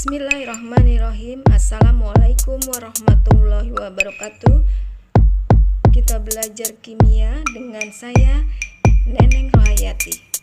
Bismillahirrahmanirrahim. Assalamualaikum warahmatullahi wabarakatuh. Kita belajar kimia dengan saya, Neneng Rohayati.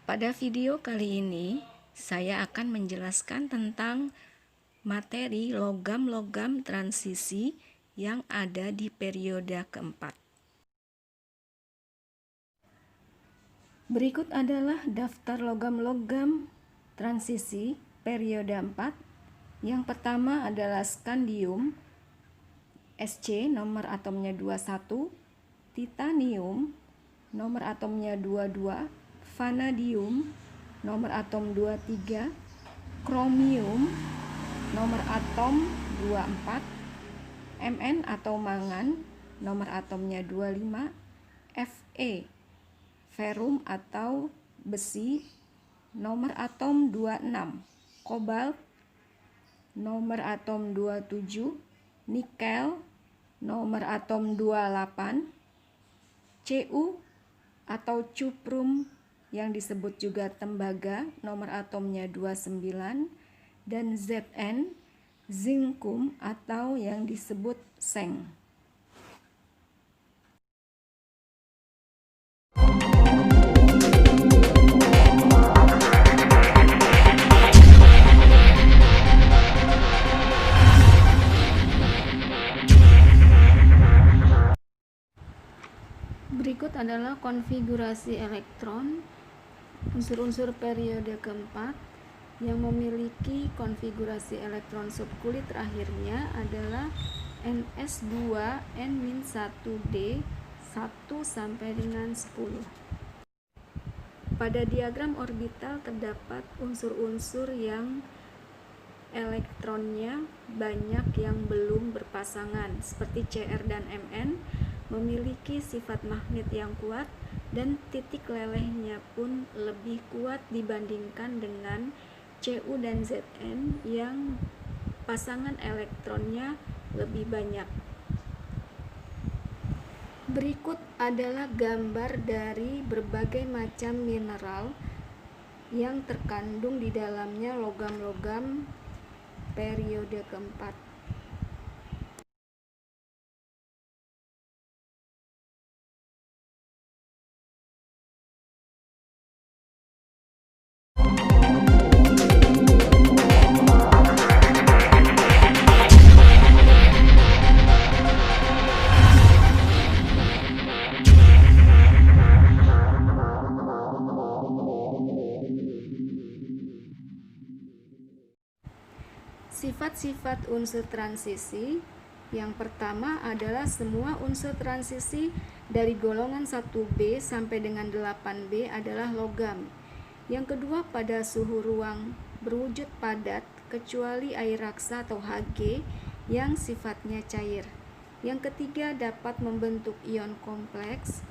Pada video kali ini, saya akan menjelaskan tentang materi logam-logam transisi yang ada di periode keempat. Berikut adalah daftar logam-logam transisi periode 4. Yang pertama adalah skandium, Sc nomor atomnya 21, titanium nomor atomnya 22, vanadium nomor atom 23, kromium nomor atom 24, Mn atau mangan nomor atomnya 25, Fe ferum atau besi nomor atom 26, kobalt nomor atom 27, nikel nomor atom 28, Cu atau cuprum yang disebut juga tembaga nomor atomnya 29, dan Zn zinkum atau yang disebut seng. Berikut adalah konfigurasi elektron unsur-unsur periode keempat yang memiliki konfigurasi elektron subkulit terakhirnya adalah Ns2N-1d 1 sampai dengan 10. Pada diagram orbital terdapat unsur-unsur yang elektronnya banyak yang belum berpasangan seperti Cr dan Mn memiliki sifat magnet yang kuat dan titik lelehnya pun lebih kuat dibandingkan dengan Cu dan Zn yang pasangan elektronnya lebih banyak. Berikut adalah gambar dari berbagai macam mineral yang terkandung di dalamnya logam-logam periode keempat. Sifat-sifat unsur transisi. Yang pertama adalah semua unsur transisi dari golongan 1B sampai dengan 8B adalah logam. Yang kedua, pada suhu ruang berwujud padat kecuali air raksa atau Hg yang sifatnya cair. Yang ketiga, dapat membentuk ion kompleks.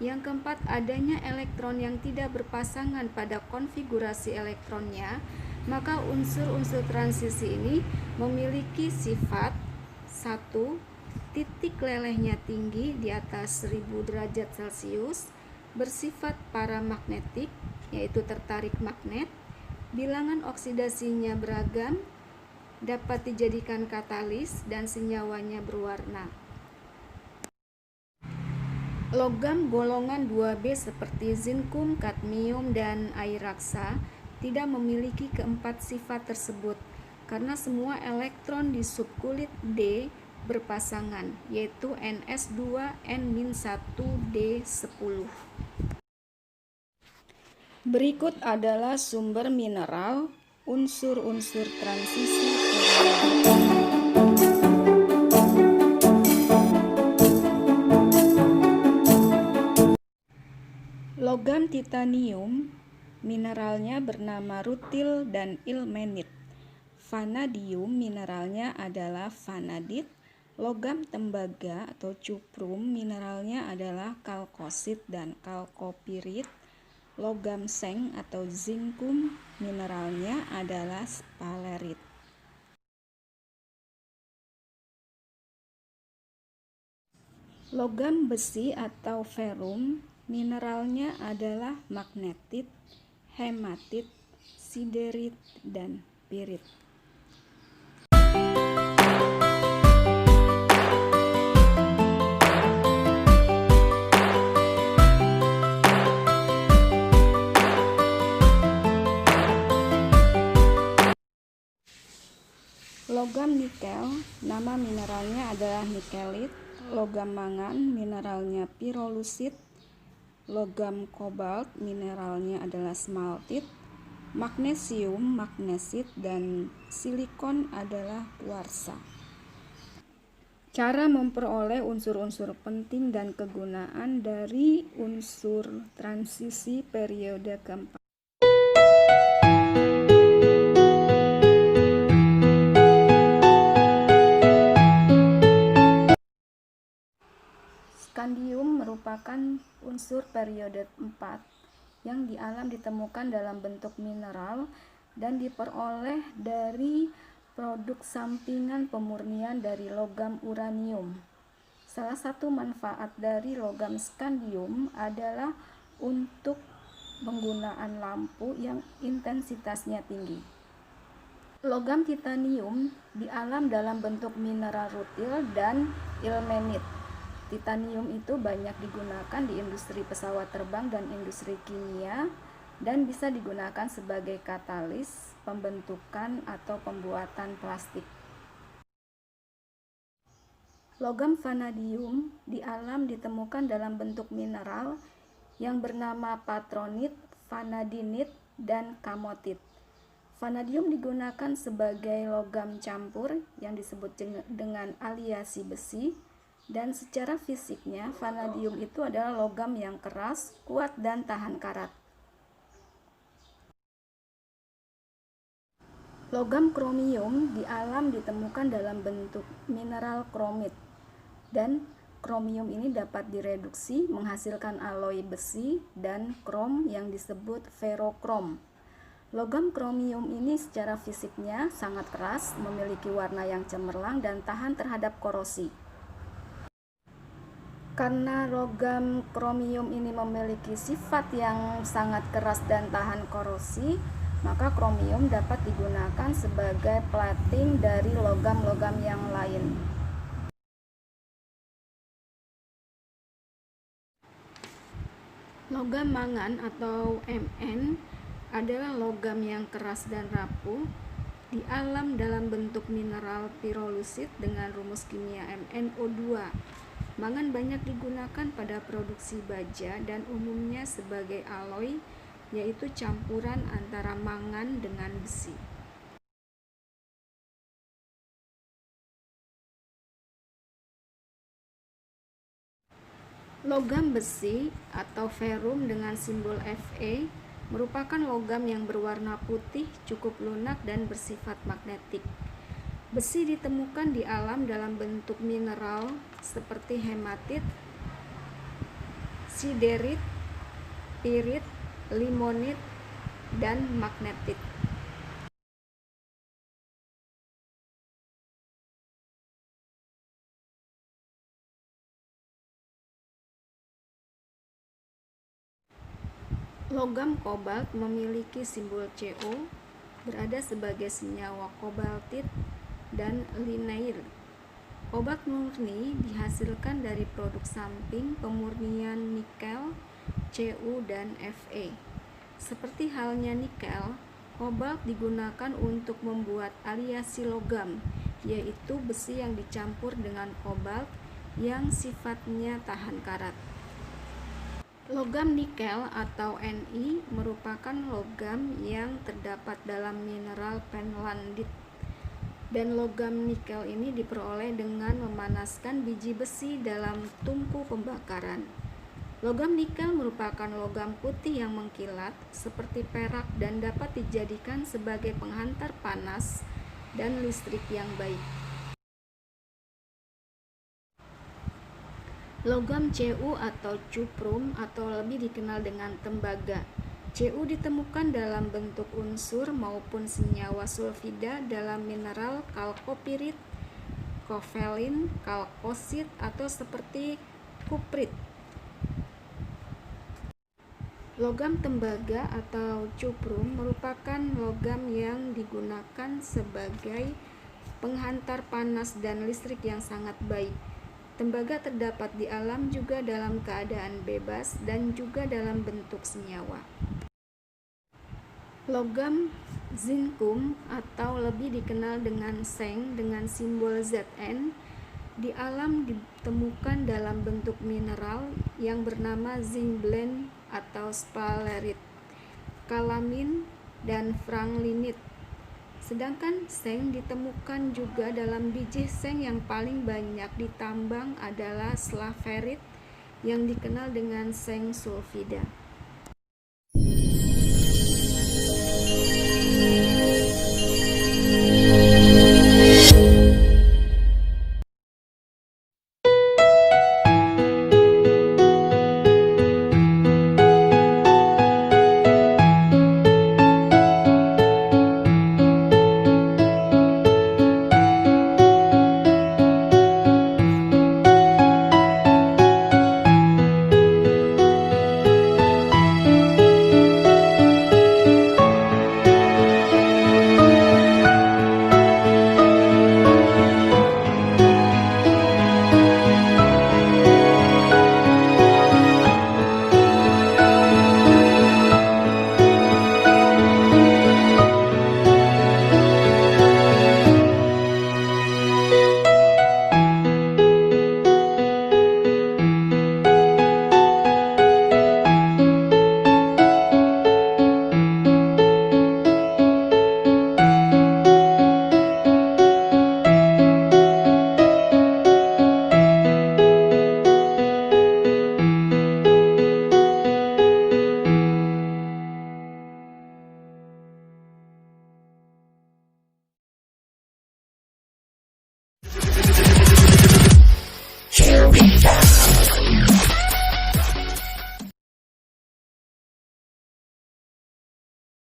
Yang keempat, adanya elektron yang tidak berpasangan pada konfigurasi elektronnya. Maka unsur-unsur transisi ini memiliki sifat 1. Titik lelehnya tinggi di atas 1000 derajat Celcius, bersifat paramagnetik yaitu tertarik magnet, bilangan oksidasinya beragam, dapat dijadikan katalis dan senyawanya berwarna. Logam golongan 2B seperti zinkum, kadmium, dan air raksa tidak memiliki keempat sifat tersebut karena semua elektron di subkulit D berpasangan, yaitu Ns2N-1d10. Berikut adalah sumber mineral unsur-unsur transisi periode. Logam titanium mineralnya bernama rutil dan ilmenit. Vanadium mineralnya adalah vanadit. Logam tembaga atau cuprum mineralnya adalah kalkosit dan kalkopirit. Logam seng atau zinkum mineralnya adalah sphalerite. Logam besi atau ferum mineralnya adalah magnetit, hematit, siderit, dan pirit. Logam nikel, nama mineralnya adalah nikelit. Logam mangan, mineralnya pirolusit. Logam kobalt, mineralnya adalah smaltit. Magnesium, magnesit, dan silikon adalah kuarsa. Cara memperoleh unsur-unsur penting dan kegunaan dari unsur transisi periode keempat. Skandium merupakan unsur periode 4 yang di alam ditemukan dalam bentuk mineral dan diperoleh dari produk sampingan pemurnian dari logam uranium. Salah satu manfaat dari logam skandium adalah untuk penggunaan lampu yang intensitasnya tinggi. Logam titanium di alam dalam bentuk mineral rutil dan ilmenit. Titanium itu banyak digunakan di industri pesawat terbang dan industri kimia dan bisa digunakan sebagai katalis pembentukan atau pembuatan plastik. Logam vanadium di alam ditemukan dalam bentuk mineral yang bernama patronit, vanadinit, dan kamotit. Vanadium digunakan sebagai logam campur yang disebut dengan aliasi besi. Dan secara fisiknya, vanadium itu adalah logam yang keras, kuat, dan tahan karat. Logam kromium di alam ditemukan dalam bentuk mineral kromit. Dan kromium ini dapat direduksi menghasilkan alloy besi dan krom yang disebut ferokrom. Logam kromium ini secara fisiknya sangat keras, memiliki warna yang cemerlang, dan tahan terhadap korosi. Karena logam kromium ini memiliki sifat yang sangat keras dan tahan korosi, maka kromium dapat digunakan sebagai plating dari logam-logam yang lain. Logam mangan atau Mn adalah logam yang keras dan rapuh di alam dalam bentuk mineral pirolusit dengan rumus kimia MnO2. Mangan banyak digunakan pada produksi baja dan umumnya sebagai alloy, yaitu campuran antara mangan dengan besi. Logam besi atau ferum dengan simbol Fe merupakan logam yang berwarna putih, cukup lunak, dan bersifat magnetik. Besi ditemukan di alam dalam bentuk mineral seperti hematit, siderit, pirit, limonit, dan magnetit. Logam kobalt memiliki simbol Co, berada sebagai senyawa kobaltit dan linear. Kobalt murni dihasilkan dari produk samping pemurnian nikel, Cu, dan Fe. Seperti halnya nikel, kobalt digunakan untuk membuat aliasi logam, yaitu besi yang dicampur dengan kobalt yang sifatnya tahan karat. Logam nikel atau Ni merupakan logam yang terdapat dalam mineral penlandit. Dan logam nikel ini diperoleh dengan memanaskan biji besi dalam tungku pembakaran. Logam nikel merupakan logam putih yang mengkilat seperti perak dan dapat dijadikan sebagai penghantar panas dan listrik yang baik. Logam Cu atau cuprum atau lebih dikenal dengan tembaga. Cu ditemukan dalam bentuk unsur maupun senyawa sulfida dalam mineral kalkopirit, kovalin, kalkosit, atau seperti kuprit. Logam tembaga atau cuprum merupakan logam yang digunakan sebagai penghantar panas dan listrik yang sangat baik. Tembaga terdapat di alam juga dalam keadaan bebas dan juga dalam bentuk senyawa. Logam zinkum atau lebih dikenal dengan seng dengan simbol Zn di alam ditemukan dalam bentuk mineral yang bernama zinc-blende atau sphalerite, kalamin, dan franklinite. Sedangkan seng ditemukan juga dalam biji seng yang paling banyak ditambang adalah slaverit yang dikenal dengan seng sulfida.